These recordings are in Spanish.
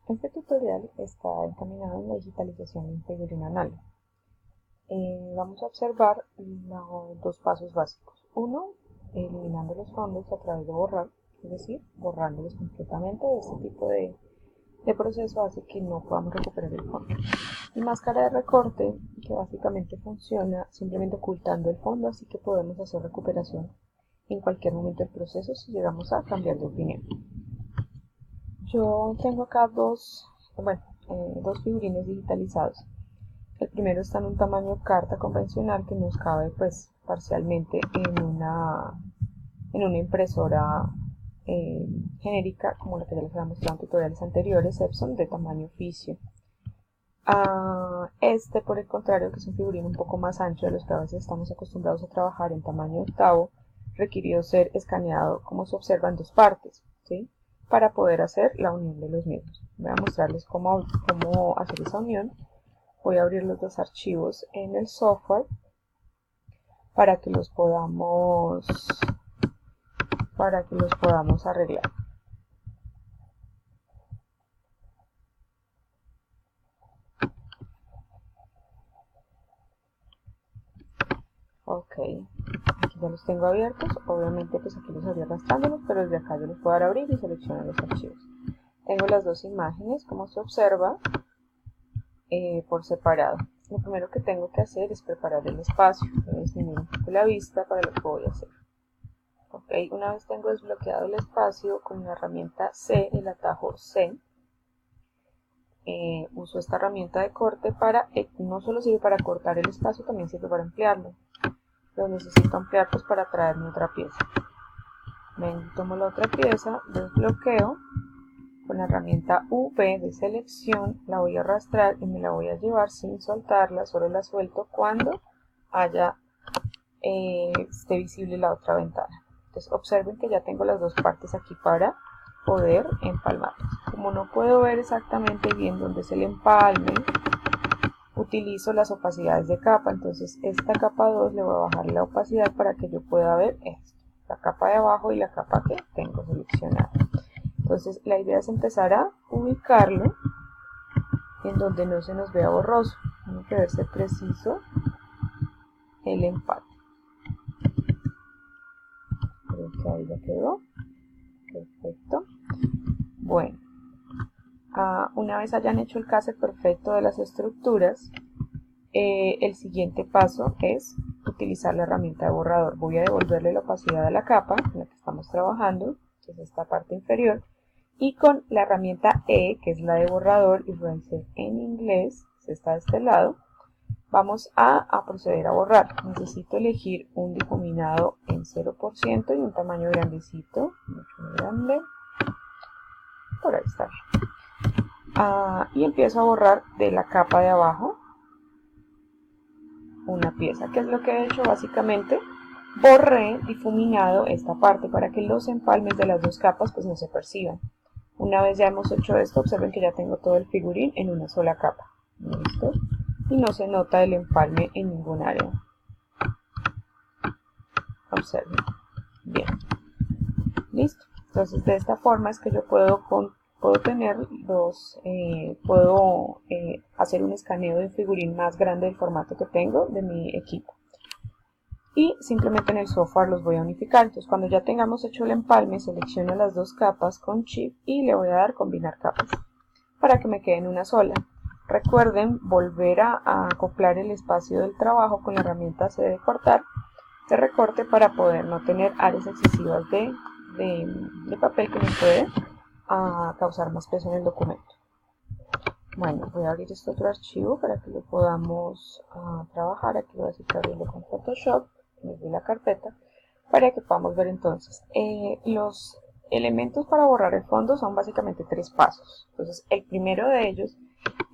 Este tutorial está encaminado en la digitalización de un figurín análogo. Vamos a observar los dos pasos básicos. Uno, eliminando los fondos a través de borrar, es decir, borrándolos completamente. Este tipo de proceso hace que no podamos recuperar el fondo. Y máscara de recorte, que básicamente funciona simplemente ocultando el fondo, así que podemos hacer recuperación en cualquier momento del proceso si llegamos a cambiar de opinión. Yo tengo acá dos figurines digitalizados. El primero está en un tamaño carta convencional que nos cabe pues parcialmente en una impresora genérica como la que ya les había mostrado en tutoriales anteriores, Epson, de tamaño oficio. Este, por el contrario, que es un figurín un poco más ancho de los que a veces estamos acostumbrados a trabajar en tamaño octavo, requirió ser escaneado, como se observa, en dos partes, ¿sí?, para poder hacer la unión de los mismos. Voy a mostrarles cómo hacer esa unión. Voy a abrir los dos archivos en el software para que los podamos arreglar. Ok, aquí ya los tengo abiertos. Obviamente pues aquí los había arrastrándolos, pero desde acá yo los puedo dar a abrir y seleccionar los archivos. Tengo las dos imágenes, como se observa, por separado. Lo primero que tengo que hacer es preparar el espacio. Voy a disminuir un poco la vista para lo que voy a hacer. Ok, una vez tengo desbloqueado el espacio con la herramienta C, el atajo C, uso esta herramienta de corte para, no solo sirve para cortar el espacio, también sirve para ampliarlo. Lo necesito ampliar pues para traerme otra pieza. Tomo la otra pieza, desbloqueo, con la herramienta V de selección la voy a arrastrar y me la voy a llevar sin soltarla, solo la suelto cuando esté visible la otra ventana. Entonces observen que ya tengo las dos partes aquí para poder empalmarlas. Como no puedo ver exactamente bien dónde es el empalme, utilizo las opacidades de capa. Entonces esta capa 2 le voy a bajar la opacidad para que yo pueda ver esto, la capa de abajo y la capa que tengo seleccionada. Entonces la idea es empezar a ubicarlo en donde no se nos vea borroso. Tiene que verse preciso el empate. Creo que ahí ya quedó. Perfecto. Bueno, una vez hayan hecho el case perfecto de las estructuras, el siguiente paso es utilizar la herramienta de borrador. Voy a devolverle la opacidad a la capa en la que estamos trabajando, que es esta parte inferior, y con la herramienta E, que es la de borrador, y voy a hacer en inglés, se está de este lado, vamos a proceder a borrar. Necesito elegir un difuminado en 0% y un tamaño grandecito, mucho grande, por ahí está. Y empiezo a borrar de la capa de abajo una pieza. ¿Qué es lo que he hecho? Básicamente borré difuminado esta parte para que los empalmes de las dos capas pues no se perciban. Una vez ya hemos hecho esto, observen que ya tengo todo el figurín en una sola capa. ¿Listo? Y no se nota el empalme en ningún área. Observen. Bien. Listo. Entonces de esta forma es que yo puedo hacer un escaneo de figurín más grande del formato que tengo de mi equipo. Y simplemente en el software los voy a unificar. Entonces cuando ya tengamos hecho el empalme, selecciono las dos capas con Shift y le voy a dar combinar capas para que me quede en una sola. Recuerden volver a acoplar el espacio del trabajo con la herramienta C de recorte para poder no tener áreas excesivas de papel que nos puede causar más peso en el documento. Bueno, voy a abrir este otro archivo para que lo podamos trabajar. Aquí lo voy a seguir abriendo con Photoshop, desde la carpeta, para que podamos ver entonces. Los elementos para borrar el fondo son básicamente 3 pasos. Entonces el primero de ellos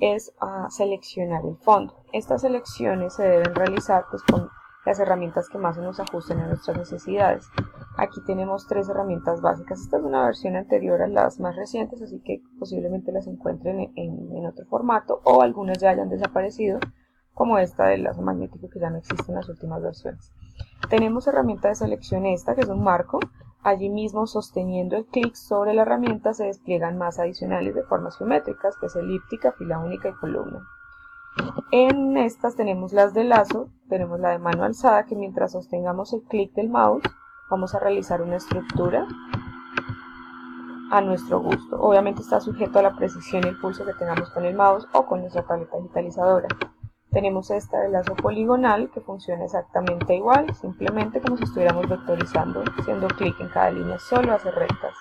es seleccionar el fondo. Estas selecciones se deben realizar pues con las herramientas que más se nos ajusten a nuestras necesidades. Aquí tenemos 3 herramientas básicas. Esta es una versión anterior a las más recientes, así que posiblemente las encuentren en otro formato o algunas ya hayan desaparecido, como esta del lazo magnético que ya no existe en las últimas versiones. Tenemos herramienta de selección esta, que es un marco. Allí mismo, sosteniendo el clic sobre la herramienta, se despliegan más adicionales de formas geométricas, que es elíptica, fila única y columna. En estas tenemos las de lazo, tenemos la de mano alzada, que mientras sostengamos el clic del mouse, vamos a realizar una estructura a nuestro gusto. Obviamente está sujeto a la precisión y el pulso que tengamos con el mouse o con nuestra tableta digitalizadora. Tenemos esta de lazo poligonal, que funciona exactamente igual, simplemente como si estuviéramos vectorizando, haciendo clic en cada línea solo hace rectas.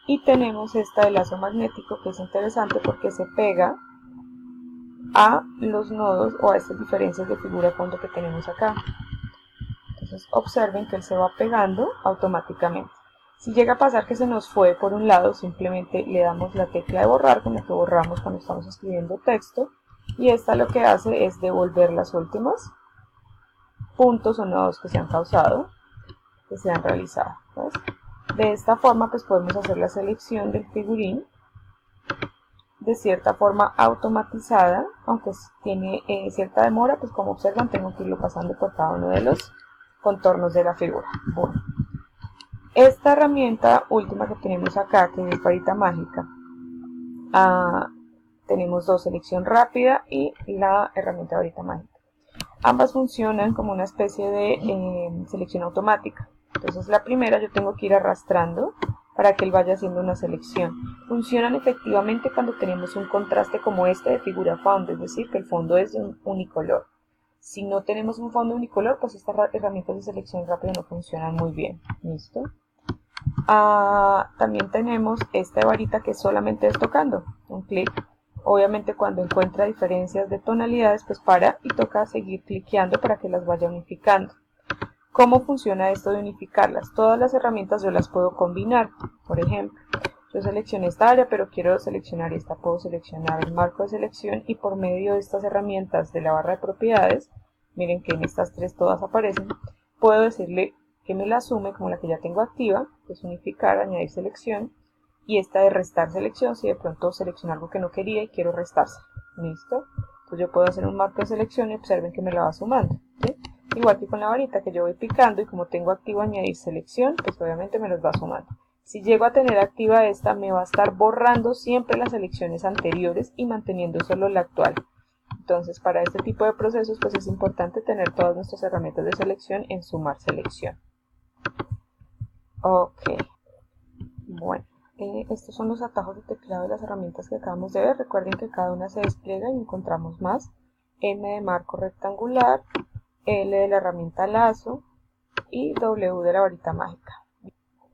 Y tenemos esta de lazo magnético, que es interesante porque se pega a los nodos o a estas diferencias de figura de fondo que tenemos acá. Entonces observen que él se va pegando automáticamente. Si llega a pasar que se nos fue por un lado, simplemente le damos la tecla de borrar, con la que borramos cuando estamos escribiendo texto, y esta lo que hace es devolver las últimas puntos o nodos que se han causado, que se han realizado. ¿Ves? De esta forma pues podemos hacer la selección del figurín de cierta forma automatizada, aunque tiene cierta demora, pues como observan tengo que irlo pasando por cada uno de los contornos de la figura. Bueno, esta herramienta última que tenemos acá, que es varita mágica, tenemos dos, selección rápida y la herramienta varita mágica. Ambas funcionan como una especie de selección automática. Entonces la primera yo tengo que ir arrastrando para que él vaya haciendo una selección. Funcionan efectivamente cuando tenemos un contraste como este de figura fondo, es decir, que el fondo es de un unicolor. Si no tenemos un fondo unicolor, pues estas herramientas de selección rápida no funcionan muy bien. ¿Listo? También tenemos esta varita que solamente es tocando, un clic. Obviamente cuando encuentra diferencias de tonalidades, pues para y toca seguir cliqueando para que las vaya unificando. ¿Cómo funciona esto de unificarlas? Todas las herramientas yo las puedo combinar. Por ejemplo, yo seleccioné esta área, pero quiero seleccionar esta. Puedo seleccionar el marco de selección y por medio de estas herramientas de la barra de propiedades, miren que en estas tres todas aparecen, puedo decirle que me la sume como la que ya tengo activa, que es unificar, añadir selección, y esta de restar selección, si de pronto selecciono algo que no quería y quiero restarse. ¿Listo? Entonces yo puedo hacer un marco de selección y observen que me la va sumando. ¿Sí? Igual que con la varita, que yo voy picando y como tengo activo añadir selección, pues obviamente me los va sumando. Si llego a tener activa esta, me va a estar borrando siempre las selecciones anteriores y manteniendo solo la actual. Entonces, para este tipo de procesos, pues es importante tener todas nuestras herramientas de selección en sumar selección. Ok. Bueno, estos son los atajos de teclado de las herramientas que acabamos de ver. Recuerden que cada una se despliega y encontramos más. M de marco rectangular, L de la herramienta lazo y W de la varita mágica.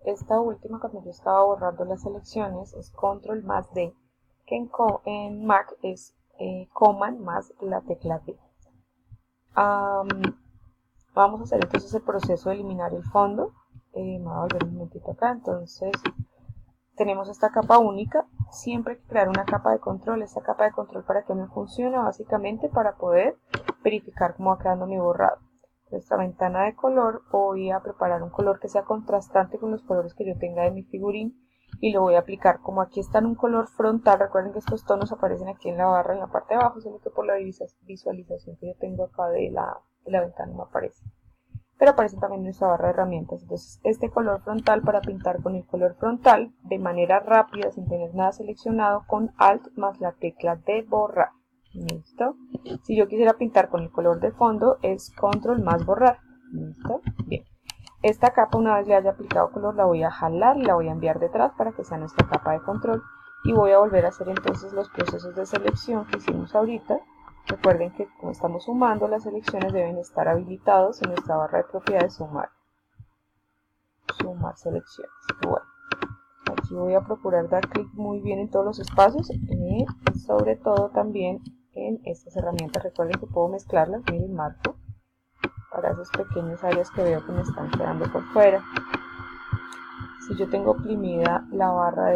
Esta última, cuando yo estaba borrando las selecciones, es control más D, que en Mac es command más la tecla D. Vamos a hacer entonces el proceso de eliminar el fondo. Me voy a volver un momentito acá. Entonces tenemos esta capa única. Siempre hay que crear una capa de control. Esta capa de control, ¿para qué me funciona? Básicamente para poder verificar cómo va quedando mi borrado. Nuestra ventana de color, voy a preparar un color que sea contrastante con los colores que yo tenga de mi figurín y lo voy a aplicar. Como aquí está en un color frontal, recuerden que estos tonos aparecen aquí en la barra en la parte de abajo, solo que por la visualización que yo tengo acá de la ventana no aparece, pero aparecen también en nuestra barra de herramientas. Entonces este color frontal, para pintar con el color frontal de manera rápida sin tener nada seleccionado, con Alt más la tecla de borrar. ¿Listo? Si yo quisiera pintar con el color de fondo, es control más borrar. ¿Listo? Bien. Esta capa, una vez le haya aplicado color, la voy a jalar y la voy a enviar detrás para que sea nuestra capa de control. Y voy a volver a hacer entonces los procesos de selección que hicimos ahorita. Recuerden que como estamos sumando, las selecciones deben estar habilitados en nuestra barra de propiedades sumar. Sumar selecciones. Bueno. Aquí voy a procurar dar clic muy bien en todos los espacios y sobre todo también en estas herramientas. Recuerden que puedo mezclarlas, miren, marco para esas pequeñas áreas que veo que me están quedando por fuera. Si yo tengo oprimida la barra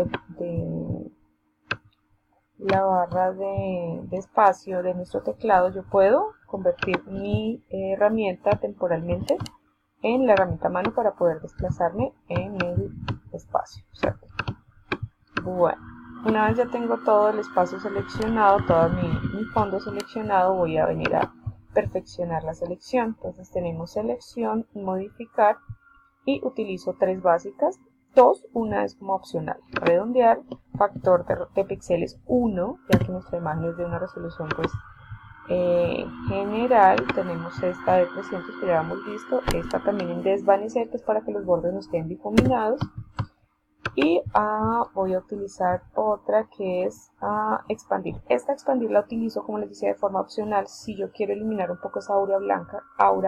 de espacio de nuestro teclado, yo puedo convertir mi herramienta temporalmente en la herramienta mano para poder desplazarme en el espacio, ¿cierto? Bueno, una vez ya tengo todo el espacio seleccionado, todo mi fondo seleccionado, voy a venir a perfeccionar la selección. Entonces tenemos selección, modificar, y utilizo 3 básicas, 2, una es como opcional, redondear, factor de píxeles 1, ya que nuestra imagen es de una resolución pues general. Tenemos esta de 300 que ya hemos visto, esta también en desvanecer, pues para que los bordes no estén difuminados, y voy a utilizar otra que es expandir. Esta expandir la utilizo, como les decía, de forma opcional si yo quiero eliminar un poco esa aura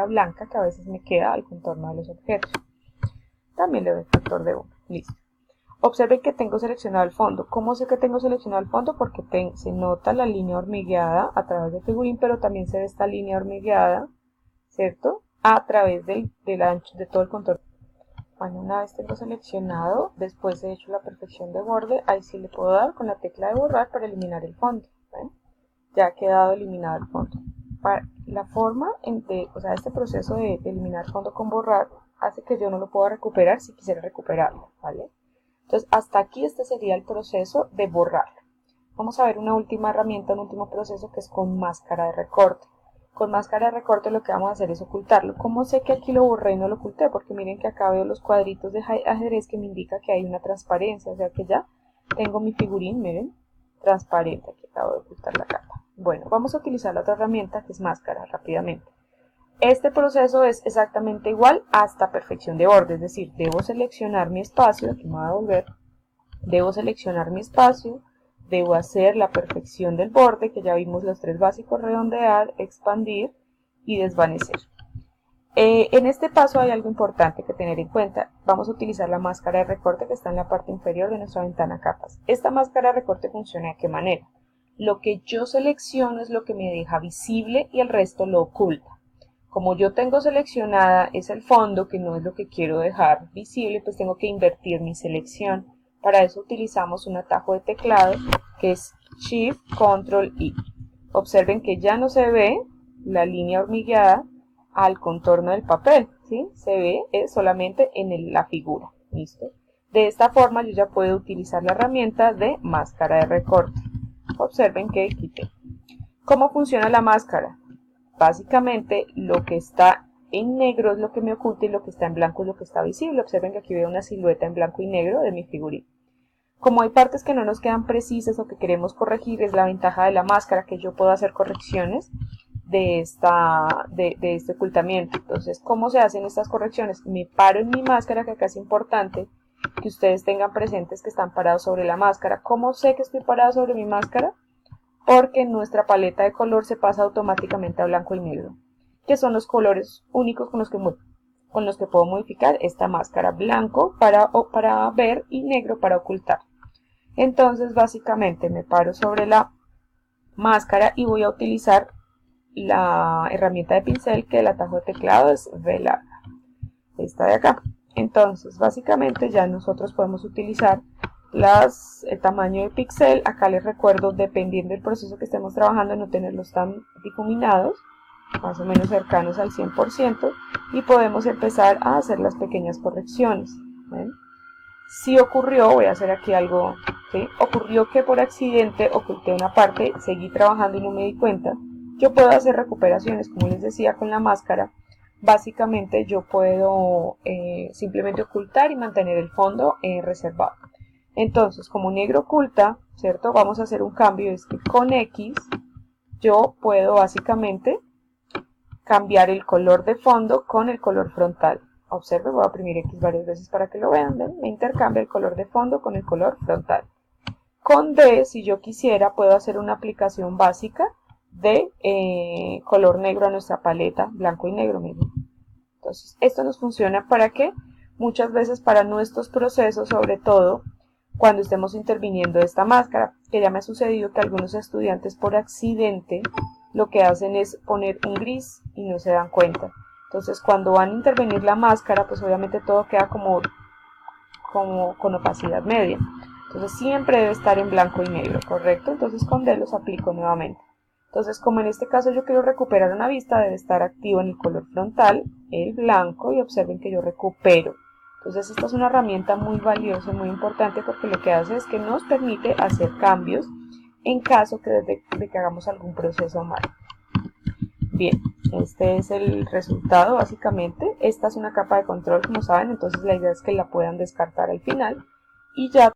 blanca que a veces me queda al contorno de los objetos. También le doy factor de 1, listo. Observen que tengo seleccionado el fondo. ¿Cómo sé que tengo seleccionado el fondo? Porque se nota la línea hormigueada a través del figurín, pero también se ve esta línea hormigueada, ¿cierto? A través del ancho de todo el contorno. Bueno, una vez tengo seleccionado, después he hecho la perfección de borde, ahí sí le puedo dar con la tecla de borrar para eliminar el fondo. ¿Ven? Ya ha quedado eliminado el fondo. La forma, este proceso de eliminar fondo con borrar, hace que yo no lo pueda recuperar si quisiera recuperarlo, ¿vale? Entonces, hasta aquí este sería el proceso de borrar. Vamos a ver una última herramienta, un último proceso que es con máscara de recorte. Con máscara de recorte lo que vamos a hacer es ocultarlo. ¿Cómo sé que aquí lo borré y no lo oculté? Porque miren que acá veo los cuadritos de ajedrez que me indica que hay una transparencia, o sea que ya tengo mi figurín, miren, transparente. Aquí acabo de ocultar la capa. Bueno, vamos a utilizar la otra herramienta que es máscara rápidamente. Este proceso es exactamente igual hasta perfección de borde, es decir, debo seleccionar mi espacio, aquí me voy a volver, debo seleccionar mi espacio, debo hacer la perfección del borde, que ya vimos los 3 básicos, redondear, expandir y desvanecer. En este paso hay algo importante que tener en cuenta. Vamos a utilizar la máscara de recorte que está en la parte inferior de nuestra ventana capas. Esta máscara de recorte funciona de qué manera. Lo que yo selecciono es lo que me deja visible y el resto lo oculta. Como yo tengo seleccionada es el fondo, que no es lo que quiero dejar visible, pues tengo que invertir mi selección. Para eso utilizamos un atajo de teclado que es Shift Control I. Observen que ya no se ve la línea hormigueada al contorno del papel, ¿sí? Se ve solamente en la figura. ¿Listo? De esta forma yo ya puedo utilizar la herramienta de máscara de recorte. Observen que quité. ¿Cómo funciona la máscara? Básicamente lo que está en negro es lo que me oculta y lo que está en blanco es lo que está visible. Observen que aquí veo una silueta en blanco y negro de mi figurín. Como hay partes que no nos quedan precisas o que queremos corregir, es la ventaja de la máscara, que yo puedo hacer correcciones de este ocultamiento. Entonces, ¿cómo se hacen estas correcciones? Me paro en mi máscara, que acá es importante que ustedes tengan presentes que están parados sobre la máscara. ¿Cómo sé que estoy parado sobre mi máscara? Porque nuestra paleta de color se pasa automáticamente a blanco y negro, que son los colores únicos con los que puedo modificar esta máscara: blanco para ver y negro para ocultar. Entonces básicamente me paro sobre la máscara y voy a utilizar la herramienta de pincel, que el atajo de teclado es velar, esta de acá. Entonces básicamente ya nosotros podemos utilizar el tamaño de píxel. Acá les recuerdo, dependiendo del proceso que estemos trabajando, no tenerlos tan difuminados, más o menos cercanos al 100%, y podemos empezar a hacer las pequeñas correcciones. ¿Ven? Si ocurrió, voy a hacer aquí algo, ¿sí? Ocurrió que por accidente oculté una parte, seguí trabajando y no me di cuenta, yo puedo hacer recuperaciones, como les decía, con la máscara. Básicamente yo puedo simplemente ocultar y mantener el fondo reservado. Entonces, como negro oculta, ¿cierto? Vamos a hacer un cambio, es que con X yo puedo básicamente cambiar el color de fondo con el color frontal. Observe, voy a oprimir X varias veces para que lo vean. ¿Ven? Me intercambia el color de fondo con el color frontal. Con D, si yo quisiera, puedo hacer una aplicación básica de color negro a nuestra paleta, blanco y negro. Miren. Entonces, esto nos funciona para que muchas veces para nuestros procesos, sobre todo cuando estemos interviniendo esta máscara, que ya me ha sucedido que algunos estudiantes por accidente lo que hacen es poner un gris y no se dan cuenta. Entonces cuando van a intervenir la máscara, pues obviamente todo queda como con opacidad media. Entonces siempre debe estar en blanco y negro, ¿correcto? Entonces con D los aplico nuevamente. Entonces, como en este caso yo quiero recuperar una vista, debe estar activo en el color frontal, el blanco, y observen que yo recupero. Entonces esta es una herramienta muy valiosa, muy importante, porque lo que hace es que nos permite hacer cambios en caso de que hagamos algún proceso mal. Bien, este es el resultado básicamente. Esta es una capa de control, como saben, entonces la idea es que la puedan descartar al final y ya